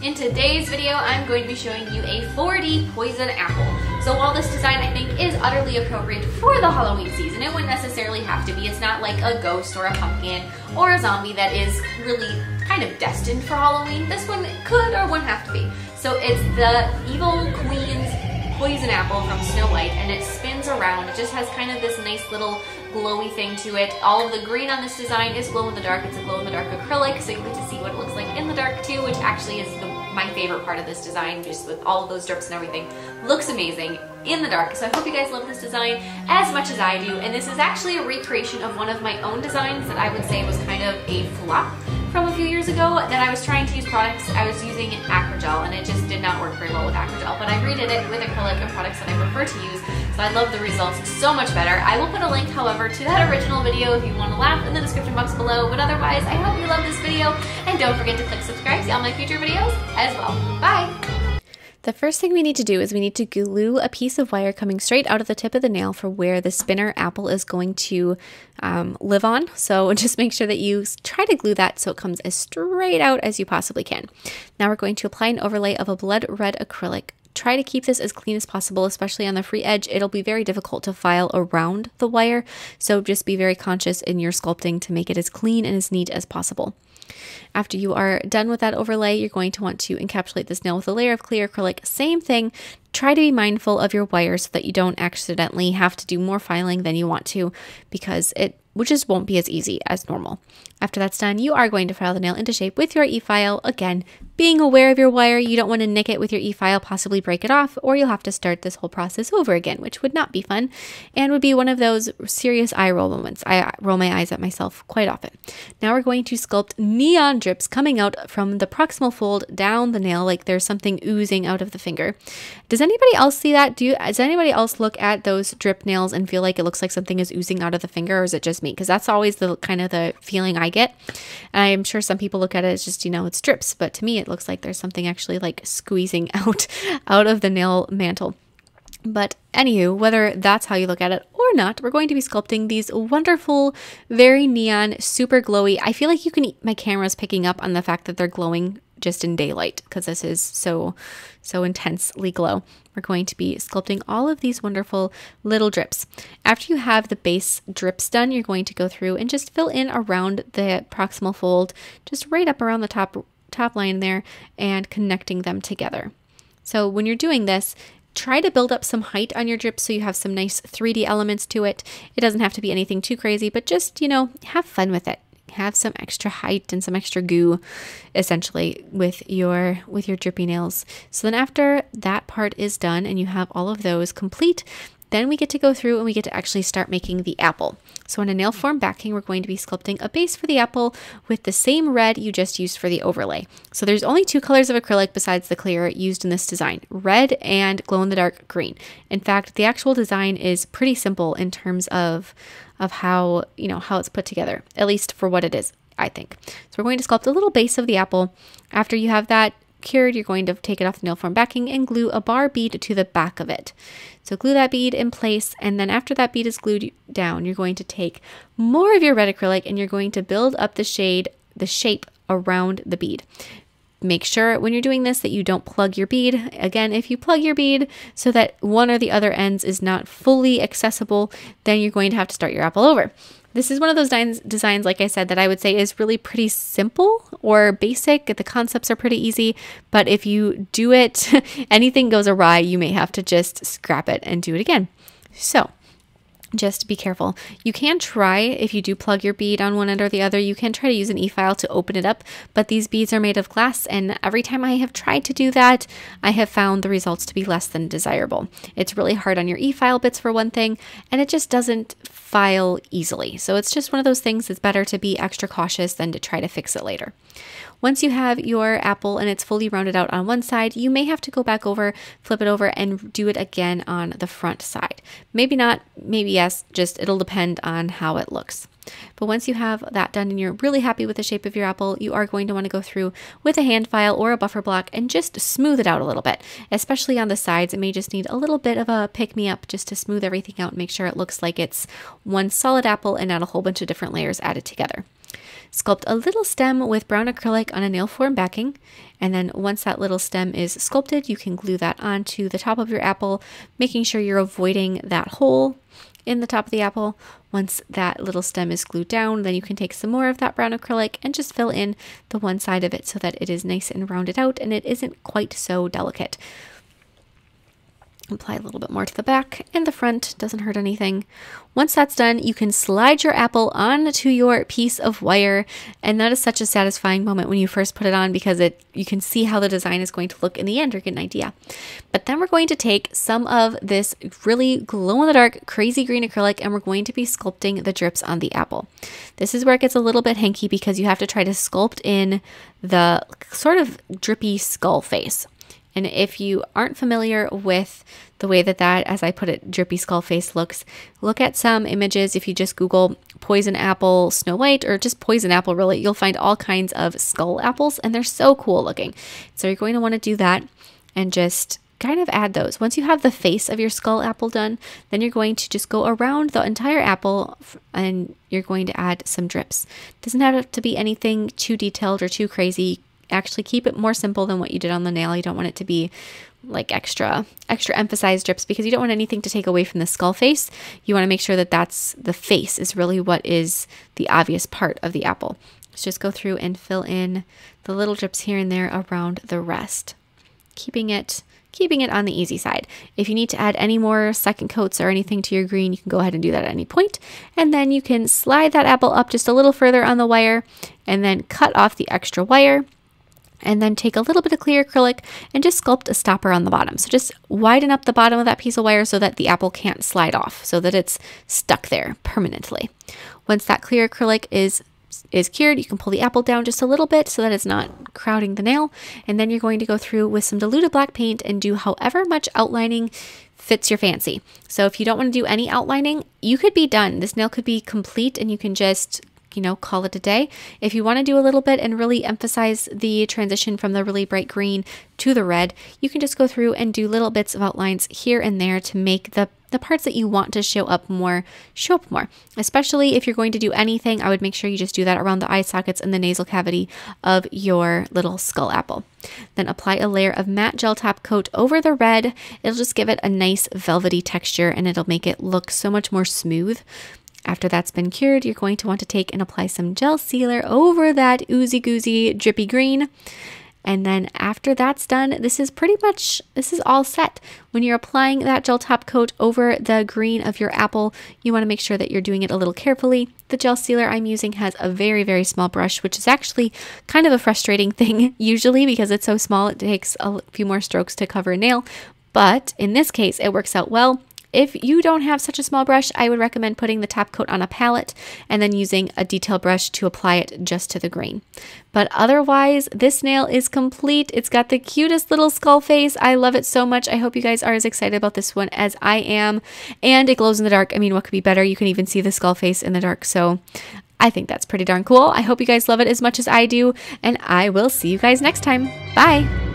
In today's video, I'm going to be showing you a 4D poison apple. So while this design I think is utterly appropriate for the Halloween season, it wouldn't necessarily have to be. It's not like a ghost or a pumpkin or a zombie that is really kind of destined for Halloween. This one could or wouldn't have to be. So it's the Evil Queen's poison apple from Snow White, and it spins around. It just has kind of this nice little glowy thing to it. All of the green on this design is glow in the dark. It's a glow in the dark acrylic, so you get to see what it looks like in the dark too, which actually is my favorite part of this design, just with all of those drips and everything. Looks amazing in the dark. So I hope you guys love this design as much as I do. And this is actually a recreation of one of my own designs that I would say was kind of a flop from a few years ago, that I was trying to use products. I was using Acrygel and it just did not work very well with Acrygel, but I redid it with acrylic and products that I prefer to use, so I love the results so much better. I will put a link, however, to that original video if you want to laugh in the description box below, but otherwise, I hope you love this video, and don't forget to click subscribe to see all my future videos as well. Bye! The first thing we need to do is we need to glue a piece of wire coming straight out of the tip of the nail for where the spinner apple is going to live on. So just make sure that you try to glue that so it comes as straight out as you possibly can. Now we're going to apply an overlay of a blood red acrylic. Try to keep this as clean as possible, especially on the free edge. It'll be very difficult to file around the wire, so just be very conscious in your sculpting to make it as clean and as neat as possible. After you are done with that overlay, you're going to want to encapsulate this nail with a layer of clear acrylic. Same thing. Try to be mindful of your wire so that you don't accidentally have to do more filing than you want to, because it just won't be as easy as normal. After that's done, you are going to file the nail into shape with your e-file. Again, being aware of your wire, you don't want to nick it with your e-file, possibly break it off, or you'll have to start this whole process over again, which would not be fun and would be one of those serious eye roll moments. I roll my eyes at myself quite often. Now we're going to sculpt neon drips coming out from the proximal fold down the nail, like there's something oozing out of the finger. Does anybody else see that? Does anybody else look at those drip nails and feel like it looks like something is oozing out of the finger, or is it just me? Because that's always the kind of the feeling I get. And I'm sure some people look at it as just, it's drips, but to me it looks like there's something actually like squeezing out of the nail mantle. But anywho, whether that's how you look at it or not, we're going to be sculpting these wonderful, very neon, super glowy. I feel like my camera's picking up on the fact that they're glowing just in daylight, because this is so intensely glow. We're going to be sculpting all of these wonderful little drips. After you have the base drips done, you're going to go through and just fill in around the proximal fold, just right up around the top line there, and connecting them together. So when you're doing this, try to build up some height on your drip so you have some nice 3D elements to it. It doesn't have to be anything too crazy, but just, have fun with it. Have some extra height and some extra goo, essentially, with your drippy nails. So then after that part is done and you have all of those complete, then we get to go through and we get to actually start making the apple. So on a nail form backing, we're going to be sculpting a base for the apple with the same red you just used for the overlay. So there's only two colors of acrylic besides the clear used in this design, red and glow-in-the-dark green. In fact, the actual design is pretty simple in terms of how, how it's put together, at least for what it is, I think. So we're going to sculpt a little base of the apple. After you have that cured, you're going to take it off the nail form backing and glue a bar bead to the back of it. So glue that bead in place, and then after that bead is glued down, you're going to take more of your red acrylic and you're going to build up the shape around the bead. Make sure when you're doing this that you don't plug your bead. Again, if you plug your bead so that one or the other ends is not fully accessible, then you're going to have to start your apple over. This is one of those designs, like I said, that I would say is really pretty simple or basic. The concepts are pretty easy, but if you do it, anything goes awry, you may have to just scrap it and do it again. So just be careful. You can try, if you do plug your bead on one end or the other, you can try to use an e-file to open it up, but these beads are made of glass, and every time I have tried to do that, I have found the results to be less than desirable. It's really hard on your e-file bits for one thing, and it just doesn't file easily. So it's just one of those things that's better to be extra cautious than to try to fix it later. Once you have your apple and it's fully rounded out on one side, you may have to go back over, flip it over, and do it again on the front side. Maybe not, maybe yes, just it'll depend on how it looks. But once you have that done and you're really happy with the shape of your apple, you are going to want to go through with a hand file or a buffer block and just smooth it out a little bit, especially on the sides. It may just need a little bit of a pick-me-up just to smooth everything out and make sure it looks like it's one solid apple and not a whole bunch of different layers added together. Sculpt a little stem with brown acrylic on a nail form backing, and then once that little stem is sculpted, you can glue that onto the top of your apple, making sure you're avoiding that hole in the top of the apple. Once that little stem is glued down, then you can take some more of that brown acrylic and just fill in the one side of it so that it is nice and rounded out and it isn't quite so delicate. Apply a little bit more to the back and the front, doesn't hurt anything. Once that's done, you can slide your apple onto your piece of wire, and that is such a satisfying moment when you first put it on because you can see how the design is going to look in the end or get an idea. But then we're going to take some of this really glow-in-the-dark crazy green acrylic and we're going to be sculpting the drips on the apple. This is where it gets a little bit hanky because you have to try to sculpt in the sort of drippy skull face. And if you aren't familiar with the way that, as I put it, drippy skull face looks, look at some images. If you just Google poison apple Snow White or just poison apple really, you'll find all kinds of skull apples and they're so cool looking. So you're going to want to do that and just kind of add those. Once you have the face of your skull apple done, then you're going to just go around the entire apple and you're going to add some drips. It doesn't have to be anything too detailed or too crazy. Actually keep it more simple than what you did on the nail. You don't want it to be like extra emphasized drips because you don't want anything to take away from the skull face. You want to make sure that the face is really what is the obvious part of the apple. So just go through and fill in the little drips here and there around the rest, keeping it on the easy side. If you need to add any more second coats or anything to your green, you can go ahead and do that at any point. And then you can slide that apple up just a little further on the wire and then cut off the extra wire. And then take a little bit of clear acrylic and just sculpt a stopper on the bottom. So just widen up the bottom of that piece of wire so that the apple can't slide off, so that it's stuck there permanently. Once that clear acrylic is cured, you can pull the apple down just a little bit so that it's not crowding the nail. And then you're going to go through with some diluted black paint and do however much outlining fits your fancy. So if you don't want to do any outlining, you could be done. This nail could be complete and you can just call it a day. If you want to do a little bit and really emphasize the transition from the really bright green to the red, you can just go through and do little bits of outlines here and there to make the parts that you want to show up more. Especially if you're going to do anything, I would make sure you just do that around the eye sockets and the nasal cavity of your little skull apple. Then apply a layer of matte gel top coat over the red. It'll just give it a nice velvety texture and it'll make it look so much more smooth. After that's been cured, you're going to want to take and apply some gel sealer over that oozy-goozy drippy green. And then after that's done, this is all set. When you're applying that gel top coat over the green of your apple, you want to make sure that you're doing it a little carefully. The gel sealer I'm using has a very, very small brush, which is actually kind of a frustrating thing usually because it's so small. It takes a few more strokes to cover a nail. But in this case, it works out well. If you don't have such a small brush, I would recommend putting the top coat on a palette and then using a detail brush to apply it just to the green. But otherwise, this nail is complete. It's got the cutest little skull face. I love it so much. I hope you guys are as excited about this one as I am. And it glows in the dark. I mean, what could be better? You can even see the skull face in the dark. So I think that's pretty darn cool. I hope you guys love it as much as I do. And I will see you guys next time. Bye.